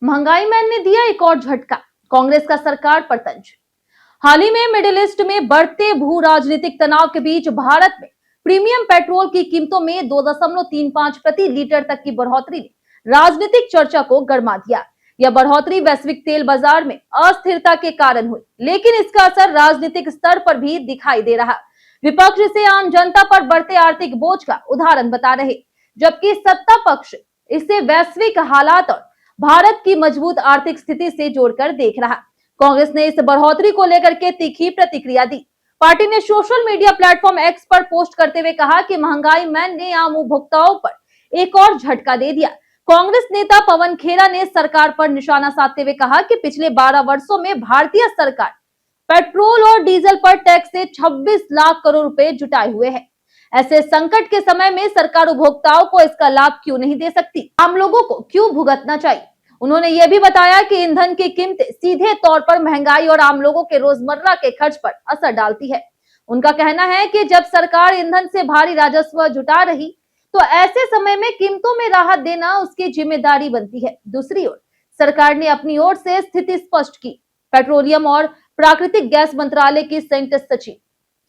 महंगाई मैन ने दिया एक और झटका, कांग्रेस का सरकार पर तंज। हाल ही में मिडिल ईस्ट में बढ़ते भू राजनीतिक तनाव के बीच भारत में प्रीमियम पेट्रोल की कीमतों में 2.35 प्रति लीटर तक की बढ़ोतरी ने राजनीतिक चर्चा को गर्मा दिया। यह बढ़ोतरी वैश्विक तेल बाजार में अस्थिरता के कारण हुई, लेकिन इसका असर राजनीतिक स्तर पर भी दिखाई दे रहा। विपक्ष इसे आम जनता पर बढ़ते आर्थिक बोझ का उदाहरण बता रहे, जबकि सत्ता पक्ष इसे वैश्विक हालात और भारत की मजबूत आर्थिक स्थिति से जोड़कर देख रहा। कांग्रेस ने इस बढ़ोतरी को लेकर के तीखी प्रतिक्रिया दी। पार्टी ने सोशल मीडिया प्लेटफॉर्म एक्स पर पोस्ट करते हुए कहा कि महंगाई मैन ने आम उपभोक्ताओं पर एक और झटका दे दिया। कांग्रेस नेता पवन खेरा ने सरकार पर निशाना साधते हुए कहा कि पिछले 12 वर्षों में भारतीय सरकार पेट्रोल और डीजल पर टैक्स से 26 लाख करोड़ रुपए जुटाए हुए है। ऐसे संकट के समय में सरकार उपभोक्ताओं को इसका लाभ क्यों नहीं दे सकती, आम लोगों को क्यों भुगतना चाहिए। उन्होंने यह भी बताया कि ईंधन की कीमतें सीधे तौर पर महंगाई और आम लोगों के रोजमर्रा के खर्च पर असर डालती है। उनका कहना है कि जब सरकार ईंधन से भारी राजस्व जुटा रही तो ऐसे समय में कीमतों में राहत देना उसकी जिम्मेदारी बनती है। दूसरी ओर सरकार ने अपनी ओर से स्थिति स्पष्ट की। पेट्रोलियम और प्राकृतिक गैस मंत्रालय की संयुक्त सचिव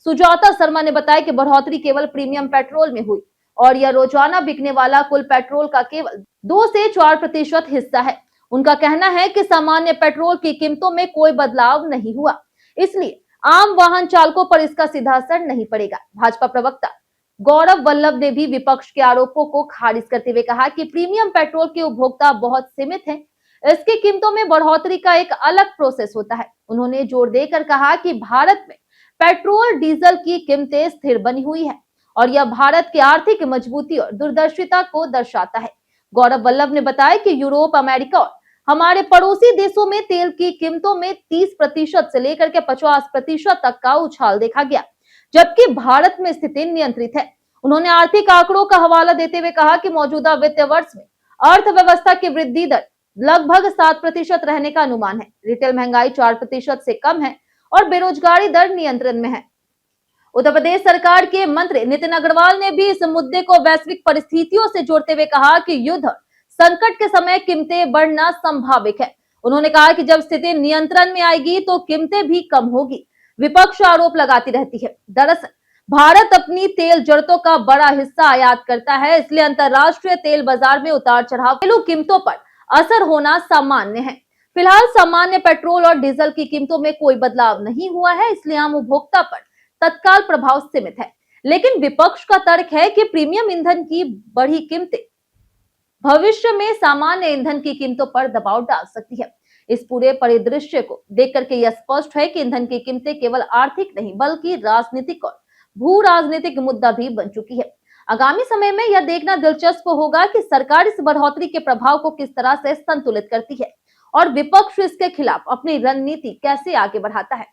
सुजाता शर्मा ने बताया कि बढ़ोतरी केवल प्रीमियम पेट्रोल में हुई और यह रोजाना बिकने वाला कुल पेट्रोल का केवल 2 से 4% हिस्सा है। उनका कहना है कि सामान्य पेट्रोल की कीमतों में कोई बदलाव नहीं हुआ, इसलिए आम वाहन चालकों पर इसका सीधा असर नहीं पड़ेगा। भाजपा प्रवक्ता गौरव वल्लभ ने भी विपक्ष के आरोपों को खारिज करते हुए कहा कि प्रीमियम पेट्रोल के उपभोक्ता बहुत सीमित हैं, इसकी कीमतों में बढ़ोतरी का एक अलग प्रोसेस होता है। उन्होंने जोर देकर कहा कि भारत में पेट्रोल डीजल की कीमतें स्थिर बनी हुई है और यह भारत की आर्थिक मजबूती और दूरदर्शिता को दर्शाता है। गौरव वल्लभ ने बताया कि यूरोप, अमेरिका और हमारे पड़ोसी देशों में तेल की कीमतों में 30% से लेकर के 50% तक का उछाल देखा गया, जबकि भारत में स्थिति नियंत्रित है। उन्होंने आर्थिक आंकड़ों का हवाला देते हुए कहा कि मौजूदा वित्त वर्ष में अर्थव्यवस्था की वृद्धि दर लगभग 7% रहने का अनुमान है। रिटेल महंगाई 4% से कम है और बेरोजगारी दर नियंत्रण में है। उत्तर प्रदेश सरकार के मंत्री नितिन अग्रवाल ने भी इस मुद्दे को वैश्विक परिस्थितियों से जोड़ते हुए कहा कि युद्ध संकट के समय कीमतें बढ़ना संभावित है। उन्होंने कहा कि जब स्थिति नियंत्रण में आएगी तो कीमतें भी कम होगी। विपक्ष आरोप लगाती रहती है। दरअसल भारत अपनी तेल जरूरतों का बड़ा हिस्सा आयात करता है, इसलिए अंतरराष्ट्रीय तेल बाजार में उतार चढ़ाव तेलों कीमतों पर असर होना सामान्य है। फिलहाल सामान्य पेट्रोल और डीजल की कीमतों में कोई बदलाव नहीं हुआ है, इसलिए आम उपभोक्ता पर तत्काल प्रभाव सीमित है। लेकिन विपक्ष का तर्क है कि प्रीमियम ईंधन की बढ़ी कीमतें भविष्य में सामान्य ईंधन की कीमतों पर दबाव डाल सकती है। इस पूरे परिदृश्य को देख करके यह स्पष्ट है कि ईंधन की कीमतें केवल आर्थिक नहीं बल्कि राजनीतिक और भू राजनीतिक मुद्दा भी बन चुकी है। आगामी समय में यह देखना दिलचस्प होगा कि सरकार इस बढ़ोतरी के प्रभाव को किस तरह से संतुलित करती है और विपक्ष इसके खिलाफ अपनी रणनीति कैसे आगे बढ़ाता है।